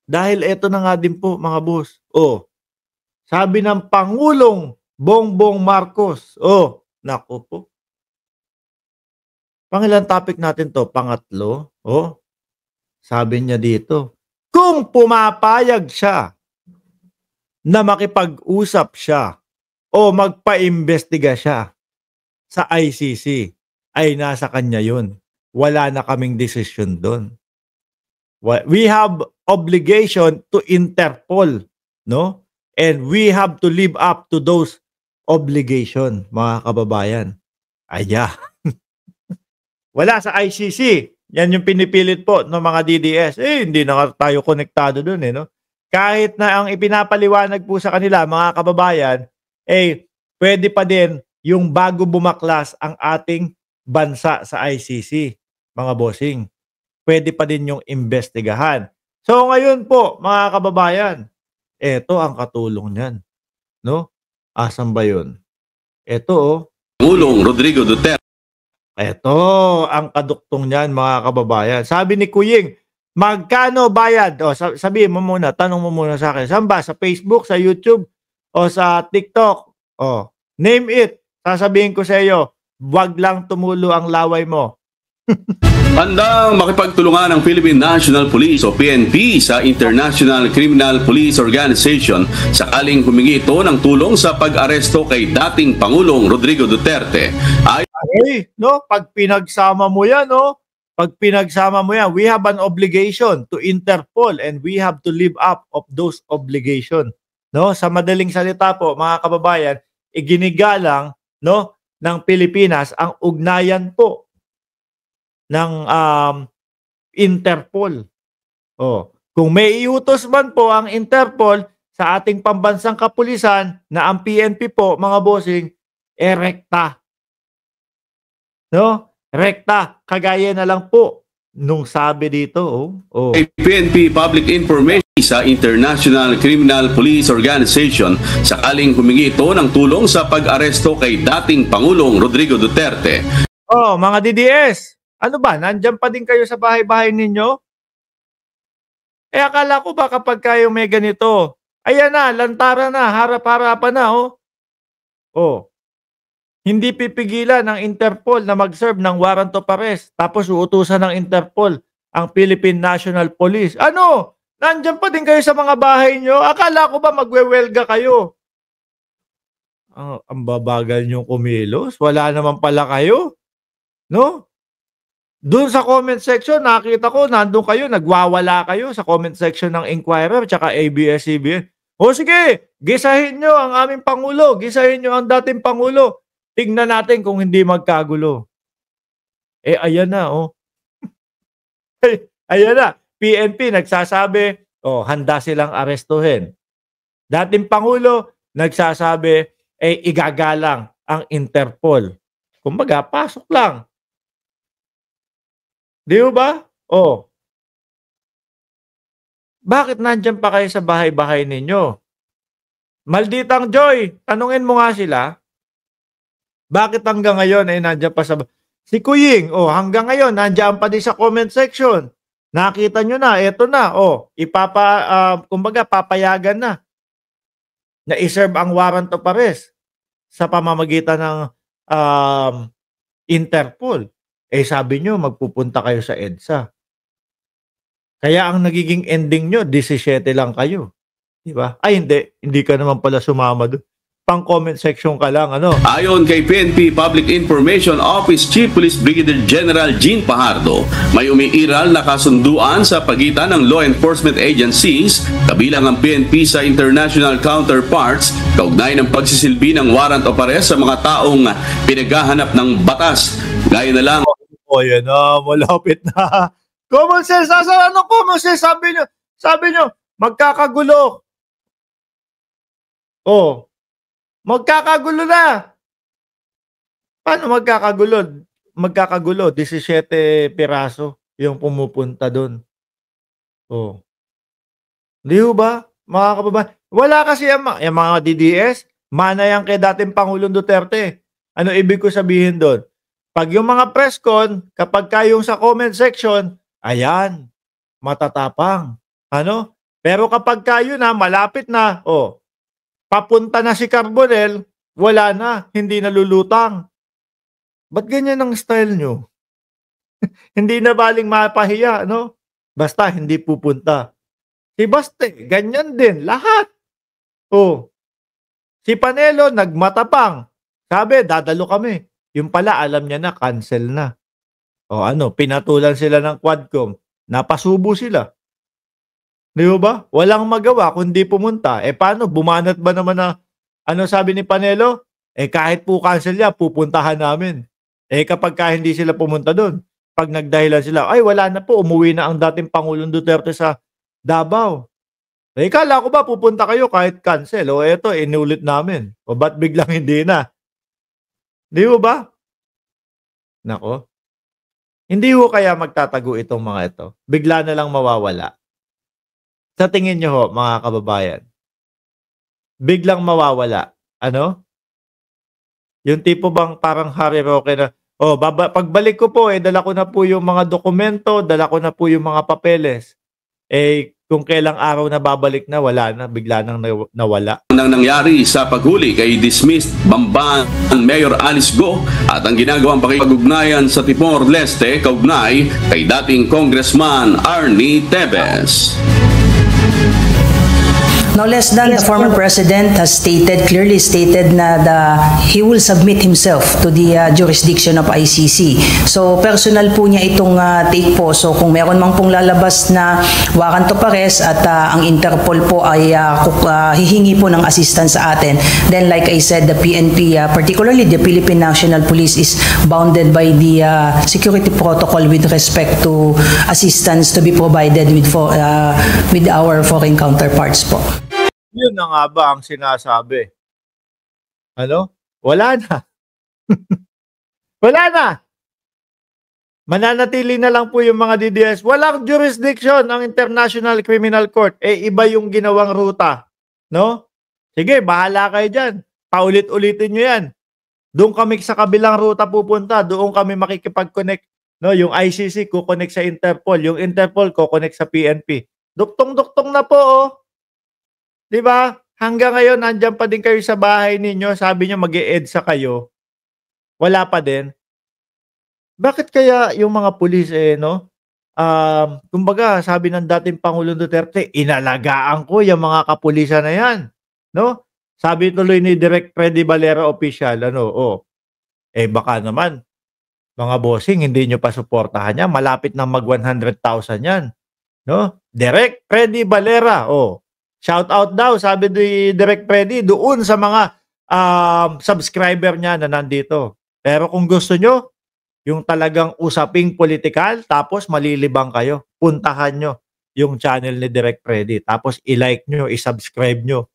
Dahil eto na nga din po mga boss. Oh, sabi ng Pangulong Bongbong Marcos. Oh, naku po. Pangilang topic natin 'to? Pangatlo. Oh, sabi niya dito, kung pumapayag siya na makipag-usap siya o magpaimbestiga siya sa ICC, ay nasa kanya yun. Wala na kaming desisyon doon. We have obligation to Interpol, no? And we have to live up to those obligation, mga kababayan. Aya. Wala sa ICC. Yan yung pinipilit po ng mga DDS. Hindi na tayo konektado doon no? Kahit na ang ipinapaliwanag po sa kanila, mga kababayan, pwede pa din yung bago bumaklas ang ating bansa sa ICC, mga bossing. Pwede pa din yung investigahan. So ngayon po, mga kababayan, eto ang katulong niyan, no? Asan ba 'yun? Eto Pangulong Rodrigo Duterte. Eto ang kaduktong niyan, mga kababayan. Sabi ni Kuying, magkano bayad? O sabihin mo muna, tanong mo muna sa akin. Saan ba? Sa Facebook, sa YouTube, o sa TikTok? O, name it. Sasabihin ko sa iyo, wag lang tumulo ang laway mo. Handang makipagtulungan ng Philippine National Police o PNP sa International Criminal Police Organization sakaling humingi ito ng tulong sa pag-aresto kay dating Pangulong Rodrigo Duterte. Pag pinagsama mo yan, we have an obligation to Interpol and we have to live up of those obligation. No? Sa madaling salita po, mga kababayan, iginigalang ng Pilipinas ang ugnayan po ng Interpol. Kung may iutos man po ang Interpol sa ating pambansang kapulisan na ang PNP po, mga bossing, rekta. No? Rekta. Kagaya na lang po nung sabi dito. PNP Public Information sa International Criminal Police Organization sakaling humingi ito ng tulong sa pag-aresto kay dating Pangulong Rodrigo Duterte. Mga DDS, ano ba? Nandyan pa din kayo sa bahay-bahay ninyo? Akala ko ba kapag kayo may ganito, ayan na, lantara na, harap-harapan na, hindi pipigilan ng Interpol na mag-serve ng warrant of arrest tapos uutusan ng Interpol ang Philippine National Police. Ano? Nandyan pa din kayo sa mga bahay nyo? Akala ko ba magwewelga kayo? Ang babagal nyo kumilos? Wala naman pala kayo? No? Doon sa comment section, nakita ko, nandun kayo, nagwawala kayo sa comment section ng Inquirer tsaka ABS-CBN. Sige, gisahin nyo ang aming Pangulo, gisahin nyo ang dating Pangulo. Tingnan natin kung hindi magkagulo. Ayan na, Ayan na, PNP nagsasabi, handa silang arestuhin. Dating Pangulo, nagsasabi, igagalang ang Interpol. Kumbaga, pasok lang. Di ba? Bakit nandyan pa kayo sa bahay-bahay ninyo? Malditang Joy, tanungin mo nga sila. Bakit hanggang ngayon nandyan pa sa... Si Kuying, hanggang ngayon nandyan pa din sa comment section. Nakita nyo na, eto na, kumbaga papayagan na iserve ang warrant of arrest sa pamamagitan ng Interpol. Sabi nyo, magpupunta kayo sa EDSA. Kaya ang nagiging ending nyo, 17 lang kayo. Diba? Hindi ka naman pala sumama doon. Pang comment section ka lang, Ayon kay PNP Public Information Office Chief Police Brigadier General Jean Pajardo, may umiiral na kasunduan sa pagitan ng law enforcement agencies, kabilang ang PNP sa international counterparts, kaugnay ng pagsisilbi ng warrant of arrest sa mga taong pinaghahanap ng batas. Gaya na lang. Yan na, malapit na. Common sense, common sense? Sabi nyo, magkakagulo. Magkakagulo na. Paano magkakagulo? Magkakagulo, 17 piraso yung pumupunta doon. Di ba, mga kababayan? Wala kasi yung mga DDS, mana yan kay dating Pangulong Duterte. Ano ibig ko sabihin doon? Pag yung mga press con, kapag kayong sa comment section, ayan, matatapang. Pero kapag kayo na, malapit na, papunta na si Carbonell, wala na, hindi nalulutang. Ba't ganyan ang style nyo? Hindi na baling mapahiya, no? Basta hindi pupunta. Si Baste, ganyan din, lahat. Si Panelo, nagmatapang. Sabi, dadalo kami. Yung pala, alam niya na, cancel na. Pinatulan sila ng Quadcom. Napasubo sila. Di ba? Walang magawa kundi pumunta. Paano? Bumanat ba naman na, sabi ni Panelo? Kahit po cancel niya, pupuntahan namin. Kapag hindi sila pumunta doon, pag nagdahilan sila, ay wala na po, umuwi na ang dating Pangulong Duterte sa Davao. Kala ko ba pupunta kayo kahit cancel? Eto, inulit namin. Ba't biglang hindi na? Di ba? Nako. Hindi ho kaya magtatago itong mga ito. Bigla na lang mawawala. Sa tingin nyo ho, mga kababayan, biglang mawawala. Yung tipo bang parang Harry Roque na, pagbalik ko po, dala ko na po yung mga dokumento, dala ko na po yung mga papeles. Kung kailang araw na babalik na, wala na, bigla nang nawala. Nang nangyari sa paghuli kay dismissed Bamban Mayor Alice Go at ang ginagawang pakipag-ugnayan sa Timor-Leste kaugnay kay dating Congressman Arnie Tevez. No less than the former president has clearly stated na he will submit himself to the jurisdiction of ICC. So personal po niya itong take po. So kung meron mang pong lalabas na warrant of arrest at ang Interpol po ay hihingi po ng assistance sa atin, then like I said, the PNP, particularly the Philippine National Police, is bounded by the security protocol with respect to assistance to be provided with our foreign counterparts po. Yun na nga ba ang sinasabi? Wala na. Wala na. Mananatili na lang po yung mga DDS. Walang jurisdiction ang International Criminal Court. Iba yung ginawang ruta. No? Sige, bahala kayo dyan. Paulit-ulitin nyo yan. Doon kami sa kabilang ruta pupunta. Doon kami makikipag-connect. No? Yung ICC kukonect sa Interpol. Yung Interpol kukonect sa PNP. Duktong-duktong na po, Di ba? Hanggang ngayon, nandyan pa din kayo sa bahay ninyo. Sabi nyo, mag-e-EDSA kayo. Wala pa din. Bakit kaya yung mga pulis, kumbaga, sabi ng dating Pangulong Duterte, inalagaan ko yung mga kapulisan na yan. No? Sabi tuloy ni Direk Freddy Valera official, baka naman, mga bossing, hindi nyo pa suportahan yan. Malapit na mag 100,000 yan. No? Direk Freddy Valera, shout out daw, sabi ni Direk Freddy, doon sa mga subscriber niya na nandito. Pero kung gusto nyo, yung talagang usaping politikal, tapos malilibang kayo, puntahan nyo yung channel ni Direk Freddy. Tapos i-like nyo, i-subscribe nyo.